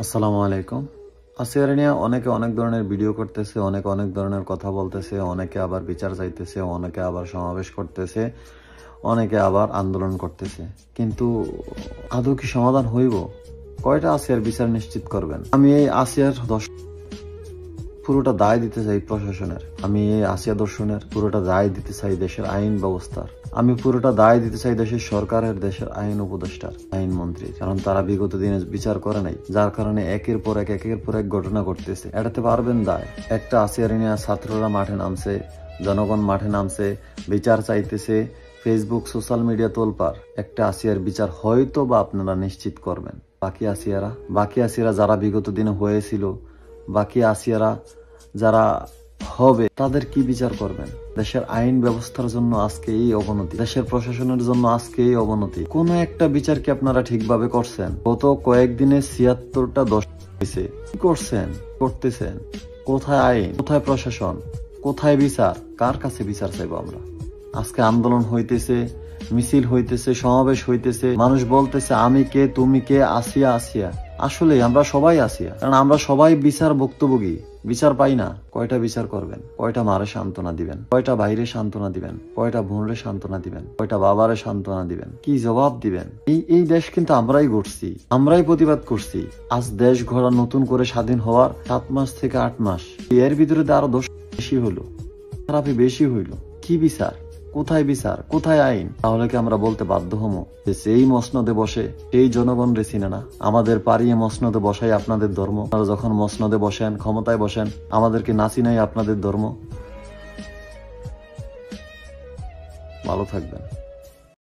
আসসালামু আলাইকুম। আসিয়ার নিয়ে অনেকে অনেক ধরনের ভিডিও করতেছে, অনেকে অনেক ধরনের কথা বলতেছে, অনেকে আবার বিচার চাইতেছে, অনেকে আবার সমাবেশ করতেছে, অনেকে আবার আন্দোলন করতেছে। কিন্তু আদৌ কি সমাধান হইব? কয়টা আসিয়ার বিচার নিশ্চিত করবেন? আমি এই আসিয়ার পুরোটা দায় দিতে চাই প্রশাসনের। আমি এই আসিয়া দর্শনের পুরোটা দায় দিতে চাই দেশের আইন ব্যবস্থার। আমি পুরোটা দায় দিতে চাই দেশের সরকারের, দেশের আইন উপদেষ্টার, আইন মন্ত্রীর। কারণ তারা বিগত দিনে বিচার করে নাই, যার কারণে একের পর এক ঘটনা ঘটতেছে। এটাতে পারবেন দায়। একটা আসিয়ার নিয়ে ছাত্ররা মাঠে নামছে, জনগণ মাঠে নামছে, বিচার চাইতেছে, ফেসবুক সোশ্যাল মিডিয়া তোলপার। একটা আসিয়ার বিচার হয়তো বা আপনারা নিশ্চিত করবেন। বাকি আসিয়ারা যারা বিগত দিনে হয়েছিল, বাকি আসিয়ারা যারা হবে, তাদের কি বিচার করবেন? দেশের আইন ব্যবস্থার জন্য আজকে এই অবনতি, দেশের প্রশাসনের জন্য আজকে এই অবনতি। কোন একটা বিচার কি আপনারা ঠিকভাবে করছেন? গত কয়েকদিনে ৭৬টা দোষ হয়েছে, কি করছেন, করতেছেন? কোথায় আইন, কোথায় প্রশাসন, কোথায় বিচার? কার কাছে বিচার চাইবো আমরা? আজকে আন্দোলন হইতেছে, মিছিল হইতেছে, সমাবেশ হইতেছে, মানুষ বলতেছে আমি কে, তুমি কে, আসিয়া আসিয়া। আসলে আমরা সবাই আসিয়া, কারণ আমরা সবাই বিচার ভুক্তভোগী। বিচার পাই না। কয়টা বিচার করবেন? কয়টা মারে সান্ত্বনা দিবেন? কয়টা ভাইরে সান্ত্বনা দিবেন? কয়টা বোনরে সান্ত্বনা দিবেন? কয়টা বাবারে সান্ত্বনা দিবেন? কি জবাব দিবেন? এই দেশ কিন্তু আমরাই গড়ছি, আমরাই প্রতিবাদ করছি। আজ দেশ গড়া নতুন করে স্বাধীন হওয়ার 7 মাস থেকে 8 মাস, এর ভিতরে আরো দোষ বেশি হইলো, খারাপই বেশি হইলো। কি বিচার? কোথায় বিচার? কোথায় আইন? তাহলে কি আমরা বলতে বাধ্য হমো যে সেই মসনদে বসে সেই জনগণ রে চিনে না? আমাদের পারিয়ে মসনদে বসাই আপনাদের ধর্ম। আপনারা যখন মসনদে বসেন, ক্ষমতায় বসেন, আমাদেরকে না চিনাই আপনাদের ধর্ম। ভালো থাকবেন।